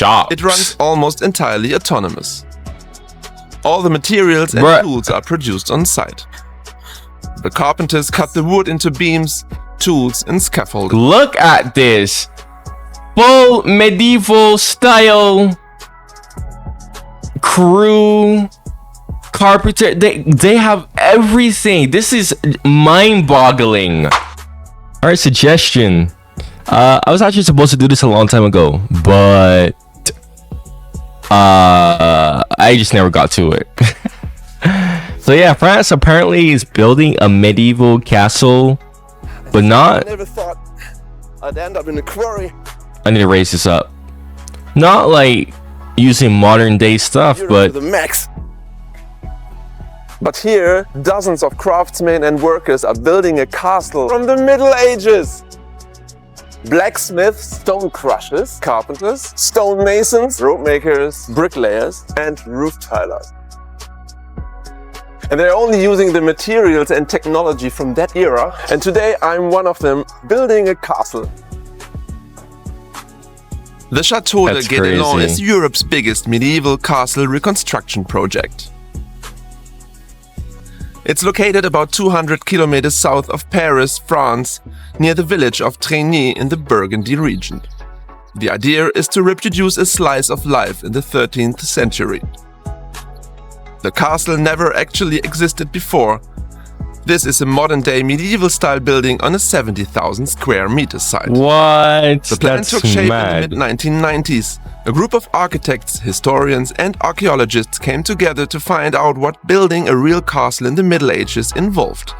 shops. It runs almost entirely autonomous. All the materials and tools are produced on site. The carpenters cut the wood into beams, tools, and scaffolding. Look at this. Full medieval style crew, carpenter. They have everything. This is mind-boggling. Alright, suggestion. I was actually supposed to do this a long time ago, but I just never got to it. So yeah, France apparently is building a medieval castle, but not. I never thought I'd end up in a quarry. I need to raise this up. Not like using modern day stuff, but the max. But here, dozens of craftsmen and workers are building a castle from the Middle Ages. Blacksmiths, stone crushers, carpenters, stonemasons, rope makers, bricklayers, and roof tilers. And they're only using the materials and technology from that era. And today I'm one of them, building a castle. The Castle Guédelon is Europe's biggest medieval castle reconstruction project. It's located about 200 kilometers south of Paris, France, near the village of Trégny in the Burgundy region. The idea is to reproduce a slice of life in the 13th century. The castle never actually existed before. This is a modern-day medieval-style building on a 70,000 square meter site. What? The plan took shape in the mid-1990s. A group of architects, historians and archaeologists came together to find out what building a real castle in the Middle Ages involved.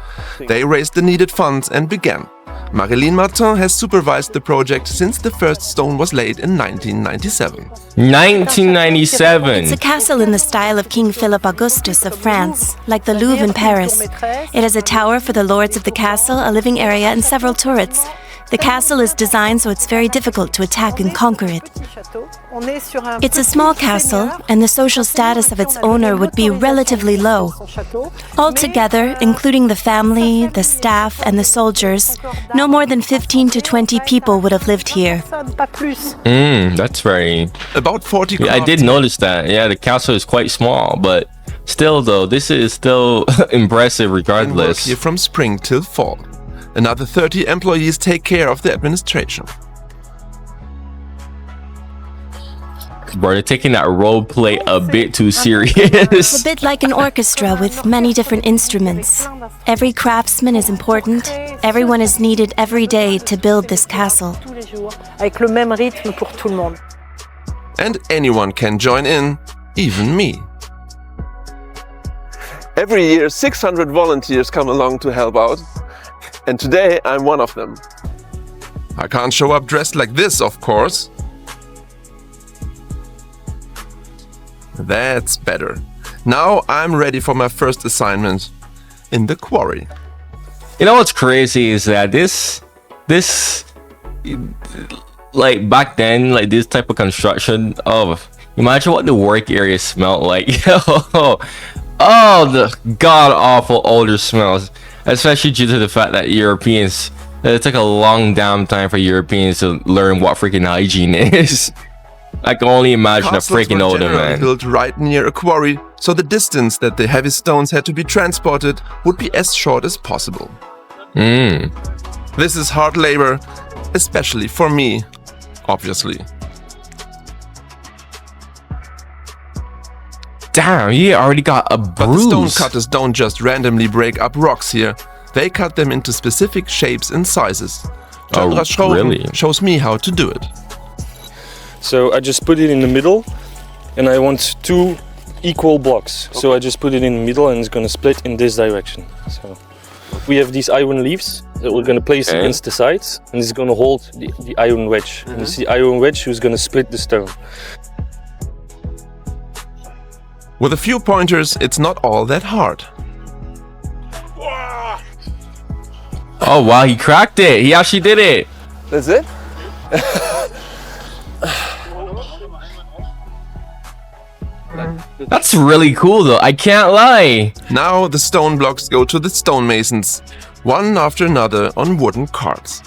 They raised the needed funds and began. Marilyn Martin has supervised the project since the first stone was laid in 1997. 1997! It's a castle in the style of King Philip Augustus of France, like the Louvre in Paris. It has a tower for the lords of the castle, a living area and several turrets. The castle is designed so it's very difficult to attack and conquer it. It's a small castle, and the social status of its owner would be relatively low. Altogether, including the family, the staff, and the soldiers, no more than 15 to 20 people would have lived here. That's very... About 40 I did notice that. Yeah, the castle is quite small, but still though, this is still impressive regardless. Work here from spring till fall. Another 30 employees take care of the administration. Bro, they're taking that role play a bit too serious. It's a bit like an orchestra with many different instruments. Every craftsman is important. Everyone is needed every day to build this castle. And anyone can join in, even me. Every year 600 volunteers come along to help out. And today I'm one of them. I can't show up dressed like this, of course. That's better. Now I'm ready for my first assignment in the quarry. You know what's crazy is that this like back then, like this type of construction, imagine what the work area smelled like. Oh, the god-awful odor smells. Especially due to the fact that Europeans, it took a long damn time for Europeans to learn what freaking hygiene is. I can only imagine Castles a freaking odor, man. Built right near a quarry, so the distance that the heavy stones had to be transported would be as short as possible. This is hard labor, especially for me, obviously. Damn, he already got a bruise. But the stone cutters don't just randomly break up rocks here. They cut them into specific shapes and sizes. Really? Shows me how to do it. So I just put it in the middle, and I want two equal blocks. Okay. So I just put it in the middle, and it's going to split in this direction. So we have these iron leaves that we're going to place against the sides, and it's going to hold the iron wedge. And it's the iron wedge who's going to split the stone. With a few pointers, it's not all that hard. Oh wow, he cracked it. He actually did it. That's it? That's really cool though, I can't lie. Now the stone blocks go to the stonemasons, one after another on wooden carts.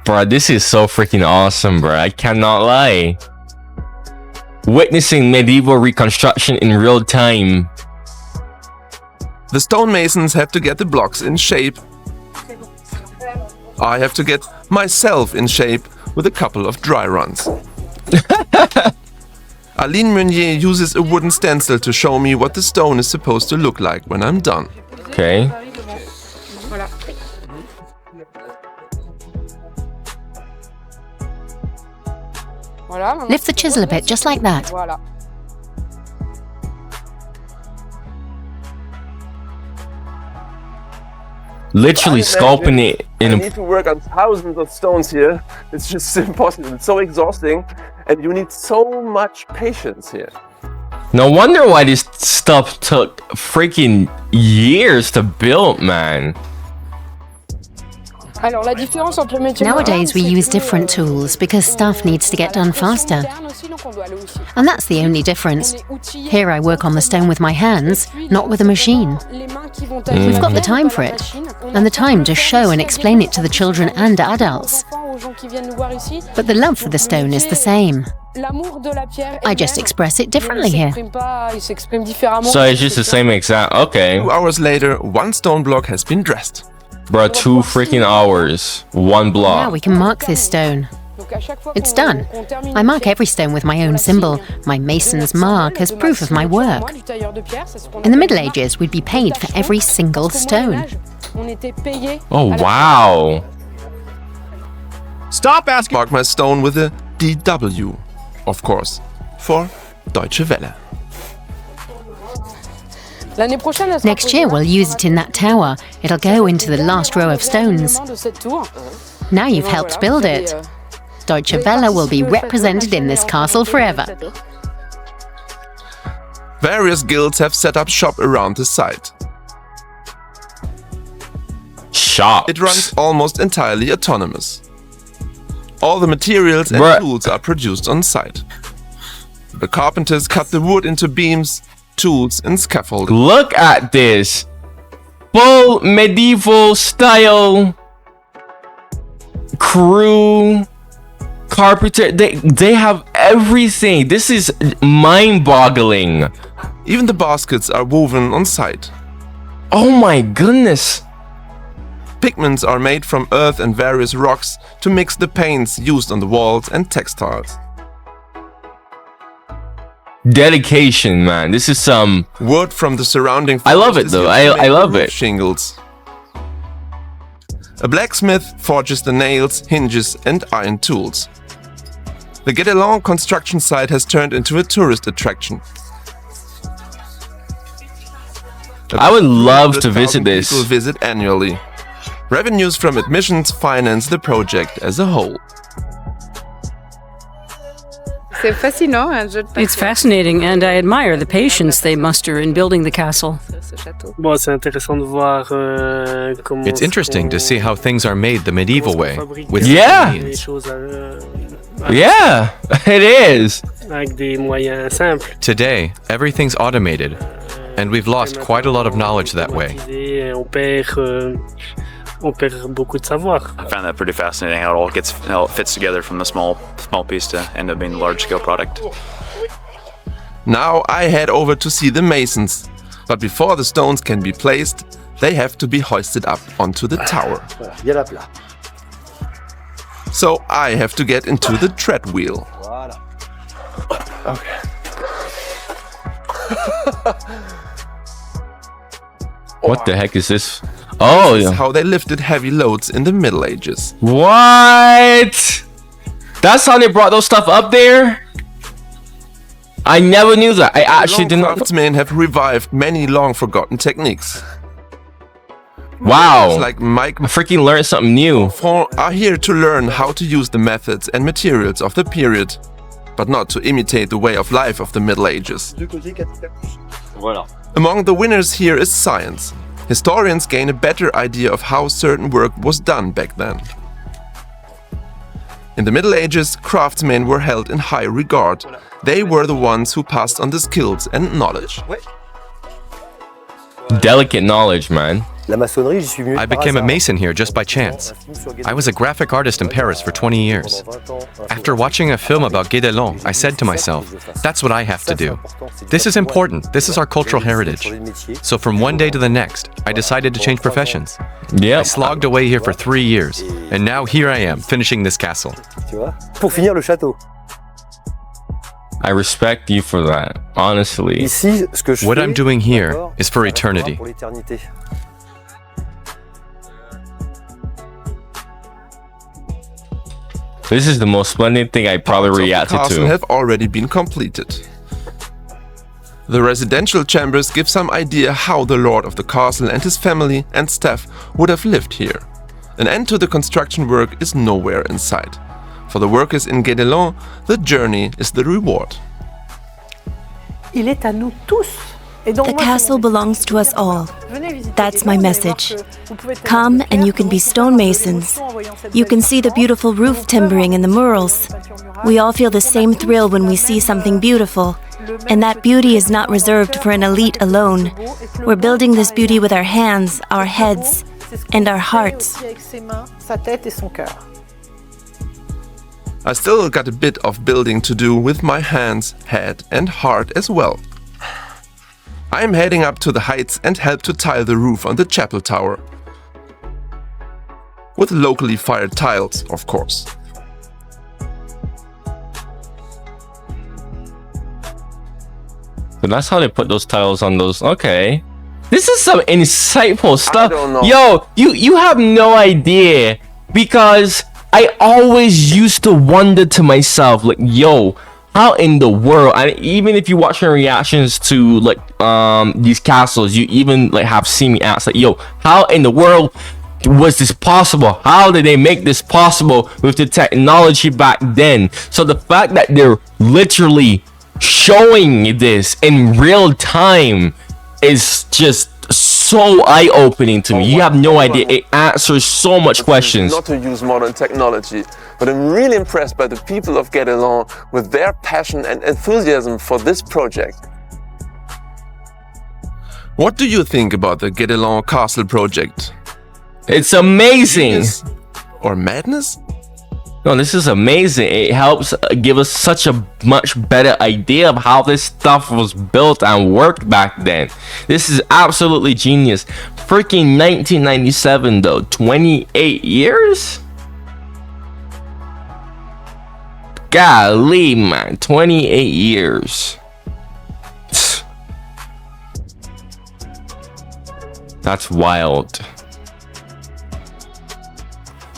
Bro, this is so freaking awesome, bro. I cannot lie. Witnessing medieval reconstruction in real time. The stonemasons have to get the blocks in shape. I have to get myself in shape with a couple of dry runs. Aline Meunier uses a wooden stencil to show me what the stone is supposed to look like when I'm done. Okay. Lift the chisel a bit, just like that. Literally sculpting it in I need to work on thousands of stones here. It's just impossible. It's so exhausting, and you need so much patience here. No wonder why this stuff took freaking years to build, man. Nowadays we use different tools because stuff needs to get done faster. And that's the only difference. Here I work on the stone with my hands, not with a machine. We've got the time for it, and the time to show and explain it to the children and adults. But the love for the stone is the same. I just express it differently here. So it's just the same exact. Okay. 2 hours later, one stone block has been dressed. Bro, 2 freaking hours. One Now block. we can mark this stone. It's done. I mark every stone with my own symbol, my mason's mark, as proof of my work. In the Middle Ages, we'd be paid for every single stone. Oh, wow. Stop asking. Mark my stone with a DW, of course, for Deutsche Welle. Next year we'll use it in that tower. It'll go into the last row of stones. Now you've helped build it. Deutsche Welle will be represented in this castle forever. Various guilds have set up shop around the site. Shops. It runs almost entirely autonomous. All the materials and Bruh. tools are produced on site. The carpenters cut the wood into beams, tools, and scaffolding. Look at this. Full medieval style crew, carpenter. They have everything. This is mind-boggling. Even the baskets are woven on site. Oh my goodness. Pigments are made from earth and various rocks to mix the paints used on the walls and textiles. Dedication, man. This is some. Wood from the surrounding I love forest it, is though. used to I make love roof it. Shingles. A blacksmith forges the nails, hinges, and iron tools. The Guédelon construction site has turned into a tourist attraction. I would love to visit 100,000 this. People visit annually. Revenues from admissions finance the project as a whole. It's fascinating, and I admire the patience they muster in building the castle. It's interesting to see how things are made the medieval way. With Yeah. means. Yeah, it is. Today, everything's automated, and we've lost quite a lot of knowledge that way. I found that pretty fascinating how it fits together from the small piece to end up being a large scale product. Now I head over to see the masons. But before the stones can be placed, they have to be hoisted up onto the tower. So I have to get into the tread wheel. Okay. What the heck is this? Oh, This is yeah. how they lifted heavy loads in the Middle Ages. What? That's how they brought those stuff up there? I never knew that. I actually did not. Craftsmen have revived many long-forgotten techniques. Wow. Like Mike I freaking learned something new. are here to learn how to use the methods and materials of the period, but not to imitate the way of life of the Middle Ages. Among the winners here is science. Historians gain a better idea of how certain work was done back then. In the Middle Ages, craftsmen were held in high regard. They were the ones who passed on the skills and knowledge. Delicate knowledge, man. I became a mason here just by chance. I was a graphic artist in Paris for 20 years. After watching a film about Guédelon, I said to myself, that's what I have to do. This is important. This is our cultural heritage. So from one day to the next, I decided to change professions. Yeah. I slogged away here for 3 years, and now here I am, finishing this castle. I respect you for that, honestly. What I'm doing here is for eternity. This is the most splendid thing I probably reacted The castle to. have already been completed. The residential chambers give some idea how the lord of the castle and his family and staff would have lived here. An end to the construction work is nowhere in sight. For the workers in Guédelon, the journey is the reward. The castle belongs to us all. That's my message. Come and you can be stonemasons. You can see the beautiful roof timbering and the murals. We all feel the same thrill when we see something beautiful. And that beauty is not reserved for an elite alone. We're building this beauty with our hands, our heads, and our hearts. I still got a bit of building to do with my hands, head and heart as well. I am heading up to the heights and help to tile the roof on the chapel tower. With locally fired tiles, of course. So that's how they put those tiles on those. Okay. This is some insightful stuff. don't know. Yo, you have no idea. Because I always used to wonder to myself, like, yo, how in the world, and even if you watch my reactions to like these castles, you even like have seen me ask like, yo, how in the world was this possible? How did they make this possible with the technology back then? So the fact that they're literally showing this in real time is just so eye-opening to me. You have no idea. It answers so much questions. Not to use modern technology, but I'm really impressed by the people of Guédelon with their passion and enthusiasm for this project. What do you think about the Guédelon Castle project? It's amazing. Genius or madness? No, this is amazing. It helps give us such a much better idea of how this stuff was built and worked back then. This is absolutely genius. Freaking 1997 though, 28 years? Golly, man, 28 years. That's wild.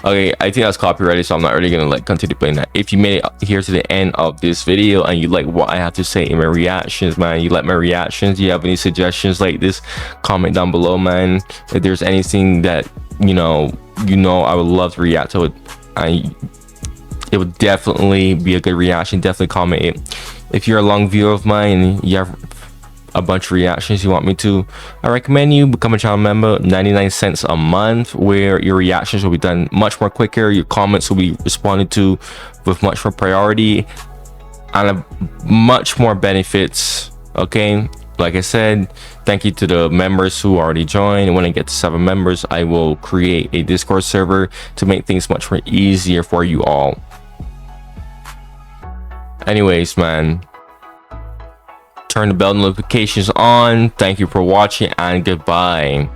Okay, I think that's copyrighted, so I'm not really gonna like continue playing that. If you made it here to the end of this video and you like what I have to say in my reactions, man, you like my reactions, you have any suggestions like this, comment down below, man. If there's anything that you know I would love to react to it, it would definitely be a good reaction. Definitely comment it. If you're a long viewer of mine and you have a bunch of reactions you want me to, I recommend you become a channel member. 99 cents a month, where your reactions will be done much more quicker, your comments will be responded to with much more priority and much more benefits. Okay, like I said, thank you to the members who already joined. And when I get to 7 members, I will create a Discord server to make things much more easier for you all. Anyways, man, turn the bell notifications on. Thank you for watching and goodbye.